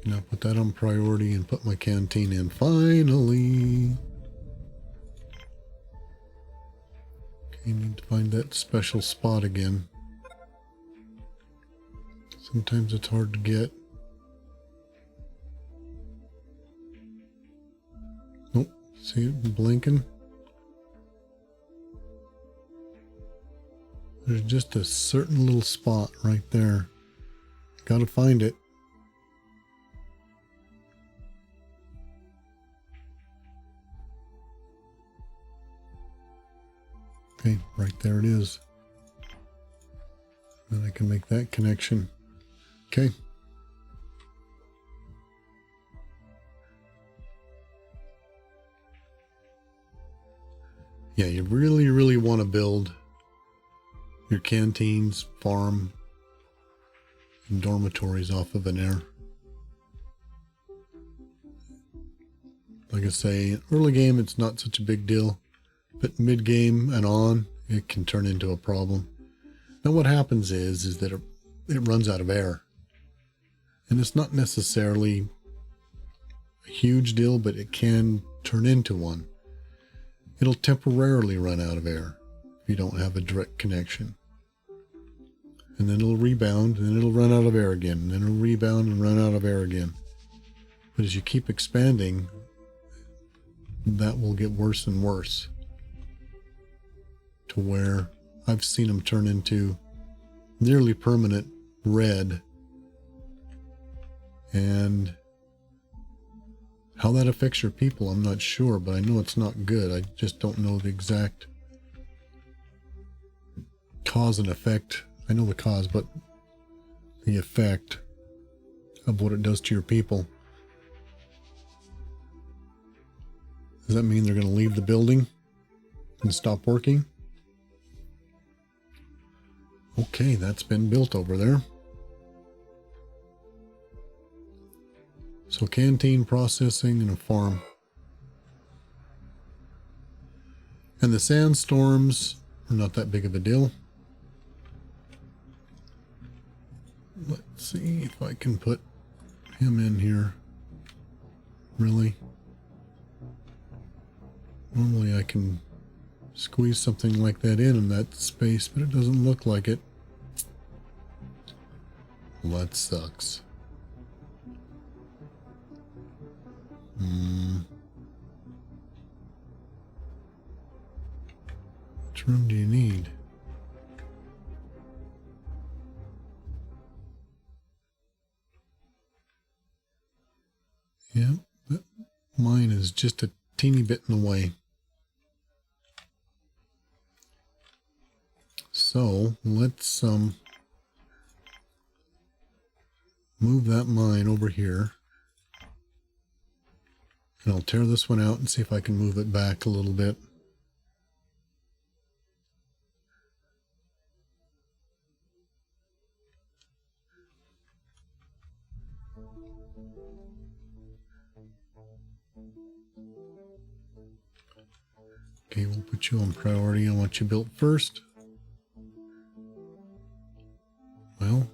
Now put that on priority and put my canteen in. Finally. Okay, need to find that special spot again. Sometimes it's hard to get. Nope, see it blinking? There's just a certain little spot right there. Gotta find it. Okay, right there it is. Then I can make that connection. Okay. Yeah, you really, really want to build your canteens, farm, and dormitories off of an air. Like I say, early game it's not such a big deal, but mid game and on it can turn into a problem. Now what happens is that it runs out of air, and it's not necessarily a huge deal, but it can turn into one. It'll temporarily run out of air if you don't have a direct connection. And then it'll rebound, and then it'll run out of air again, and then it'll rebound and run out of air again. But as you keep expanding, that will get worse and worse, to where I've seen them turn into nearly permanent red. And how that affects your people, I'm not sure, but I know it's not good. I just don't know the exact cause and effect. I know the cause, but the effect of what it does to your people. Does that mean they're going to leave the building and stop working? Okay, that's been built over there. So canteen, processing, and a farm. And the sandstorms are not that big of a deal. Let's see if I can put him in here. Really? Normally I can squeeze something like that in that space, but it doesn't look like it. Well, that sucks. Which room do you need? Yeah, but mine is just a teeny bit in the way. So let's move that mine over here. And I'll tear this one out and see if I can move it back a little bit. Okay, we'll put you on priority. I want you built first. Well,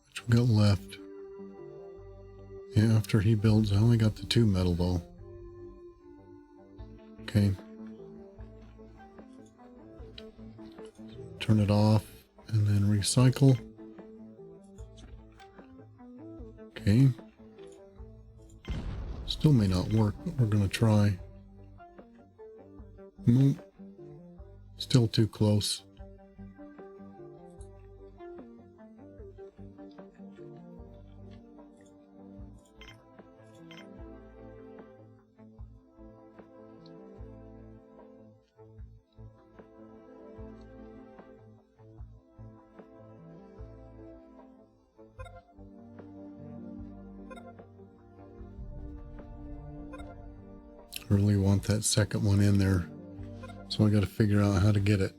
what we got left? Yeah, after he builds, I only got the 2 metal though. Okay. Turn it off and then recycle. Okay. Still may not work, but we're going to try. Nope. Still too close. I really want that second one in there, so I got to figure out how to get it.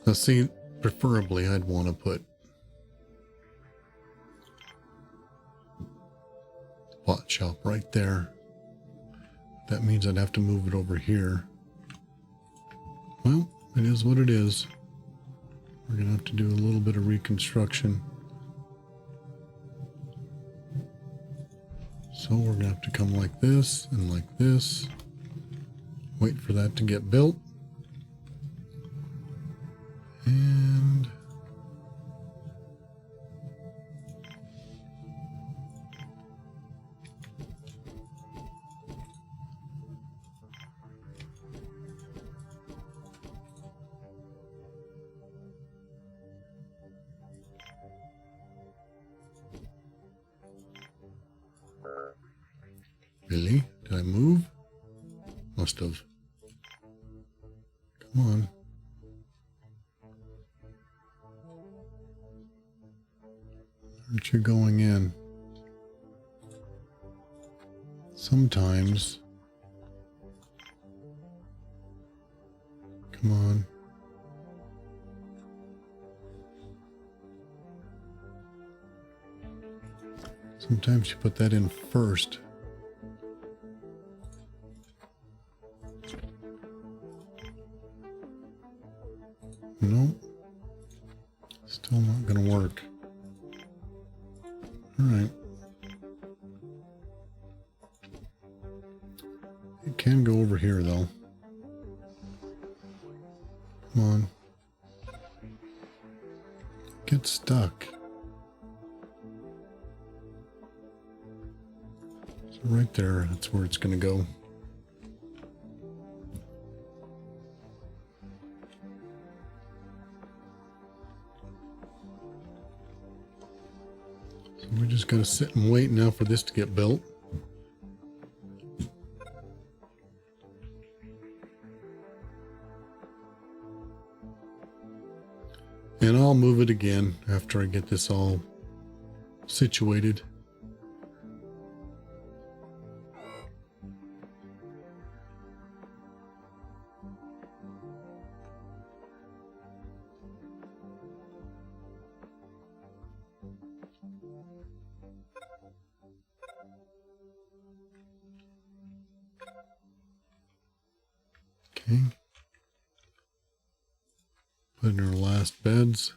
Now see, preferably I'd want to put pot shop right there. That means I'd have to move it over here. Well, it is what it is. We're going to have to do a little bit of reconstruction. So we're going to have to come like this and like this. Wait for that to get built. And really? Did I move? Must have. Come on. Aren't you going in? Sometimes. Come on. Sometimes you put that in first. Nope. Still not going to work. Alright. It can go over here though. Come on. Get stuck. So right there, that's where it's going to go. So we're just going to sit and wait now for this to get built. And I'll move it again after I get this all situated. Okay. Put in our last beds.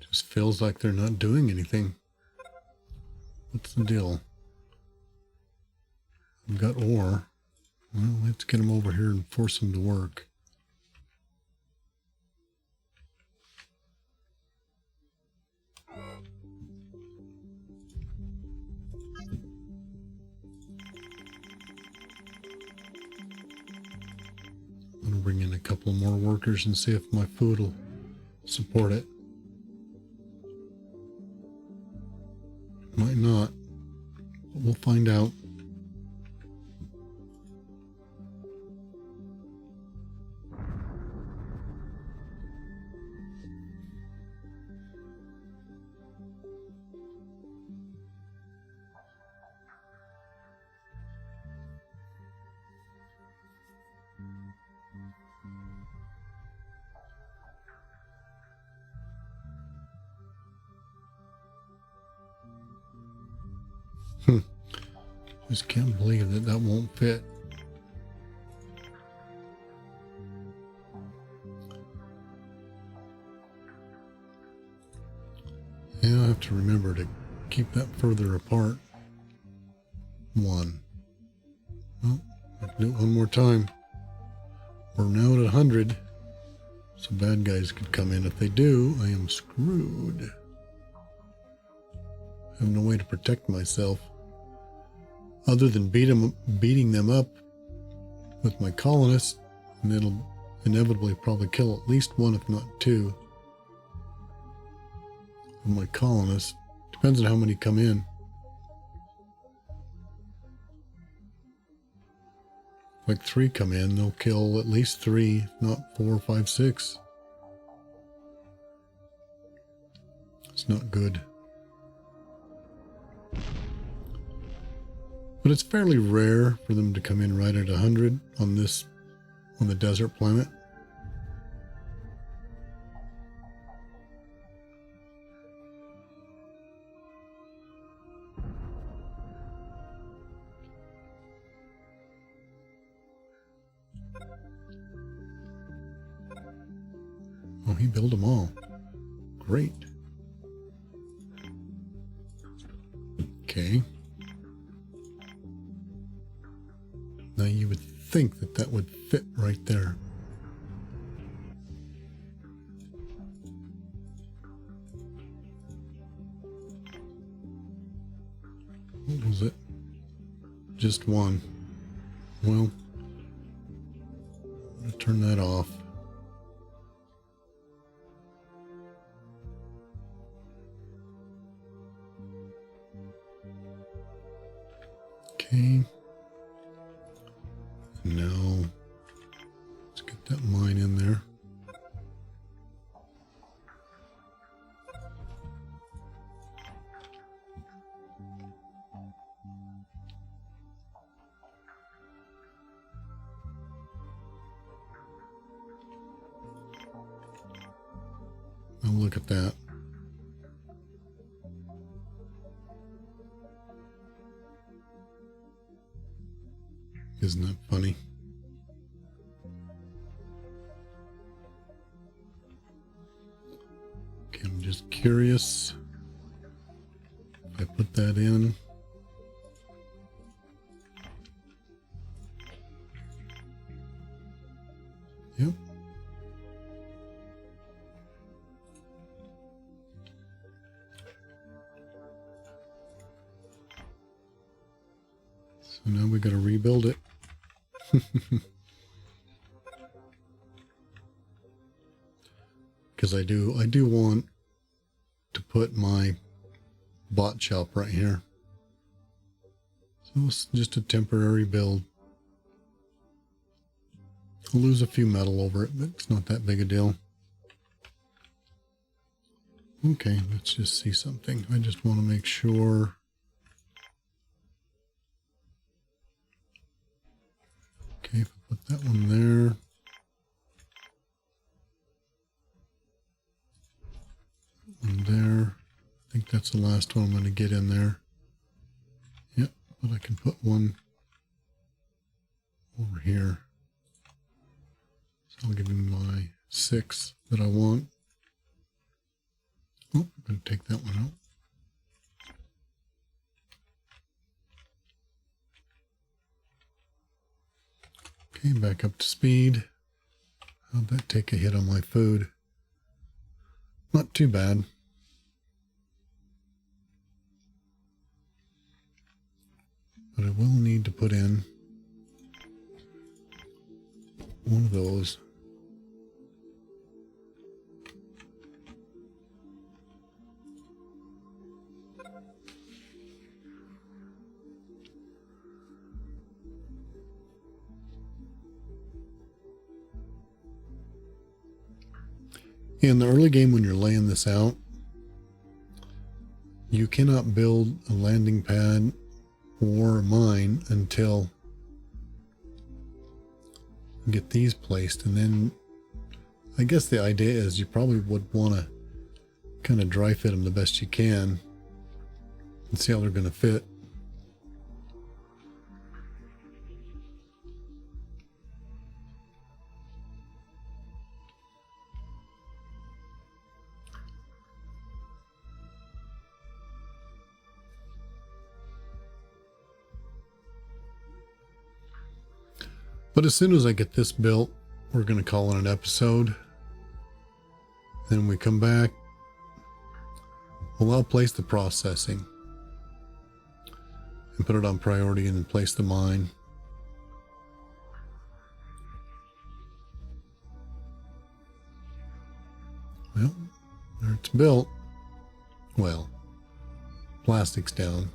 Just feels like they're not doing anything. What's the deal? I've got ore. Well, let's get them over here and force them to work. I'm going to bring in a couple more workers and see if my food will support it. Might not, but we'll find out. Just can't believe that that won't fit. Yeah, I have to remember to keep that further apart. One. Well, I can do it one more time. We're now at 100. So bad guys could come in. If they do, I am screwed. I have no way to protect myself. Other than beating them up with my colonists, and it'll inevitably probably kill at least one, if not two, of my colonists. Depends on how many come in. Like 3 come in, they'll kill at least 3, if not 4, 5, 6. It's not good. But it's fairly rare for them to come in right at 100 on the desert planet. Oh, he built them all. Great. Okay. Now you would think that that would fit right there. What was it? Just one. Well, I'm gonna turn that off. Okay. Now, let's get that mine in there. Now look at that. Isn't that funny? Okay, I'm just curious. If I put that in. Yep. So now we got to rebuild it. Because I do want to put my bot shop right here. So it's just a temporary build. I'll lose a few metal over it, but it's not that big a deal. Okay, let's just see something. I just want to make sure. Okay, if I put that one there. And there. I think that's the last one I'm going to get in there. Yep, but I can put one over here. So I'll give him my 6 that I want. Oh, I'm going to take that one out. Okay, back up to speed. How'd that take a hit on my food? Not too bad. But I will need to put in one of those. In the early game, when you're laying this out, you cannot build a landing pad or a mine until you get these placed. And then I guess the idea is you probably would want to kind of dry fit them the best you can and see how they're going to fit. But as soon as I get this built, we're going to call it an episode. Then we come back. Well, I'll place the processing and put it on priority and then place the mine. Well, there it's built. Well, plastic's down.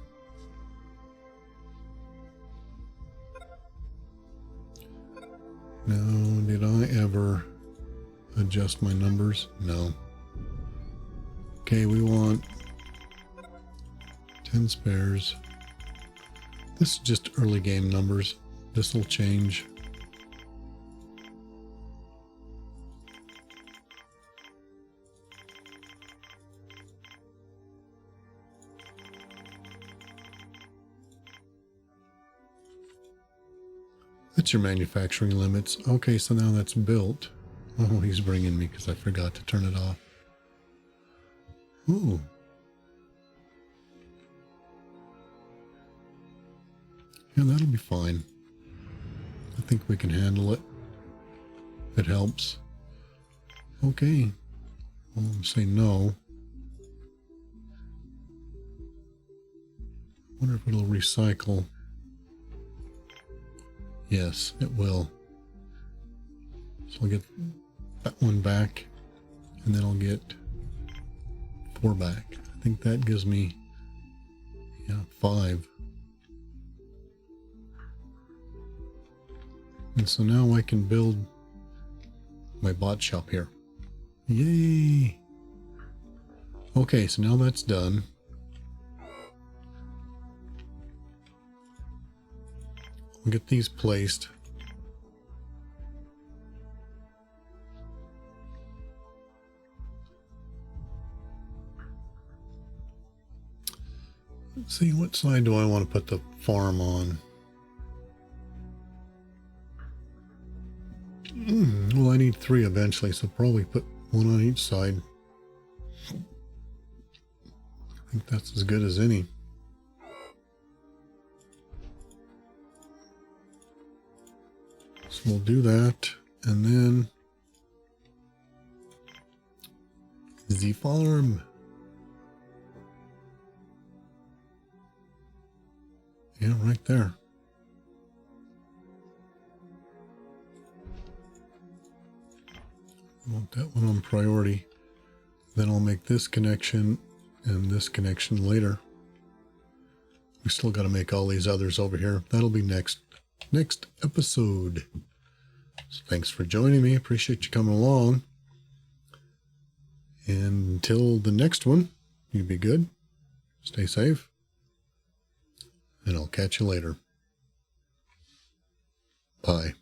No, did I ever adjust my numbers? No. Okay, we want 10 spares. This is just early game numbers. This will change. That's your manufacturing limits. Okay, so now that's built. Oh, he's bringing me because I forgot to turn it off. Ooh. Yeah, that'll be fine. I think we can handle it. It helps. Okay. I'll say no. I wonder if it'll recycle. Yes, it will. So I'll get that one back, and then I'll get 4 back. I think that gives me, 5. And so now I can build my bot shop here. Yay! Okay, so now that's done. We'll get these placed. Let's see, what side do I want to put the farm on? Well, I need 3 eventually, so probably put 1 on each side. I think that's as good as any. So we'll do that, and then the farm. Yeah, right there. I want that one on priority. Then I'll make this connection and this connection later. We still got to make all these others over here. That'll be next episode. So thanks for joining me. Appreciate you coming along. And until the next one, you be good. Stay safe. And I'll catch you later. Bye.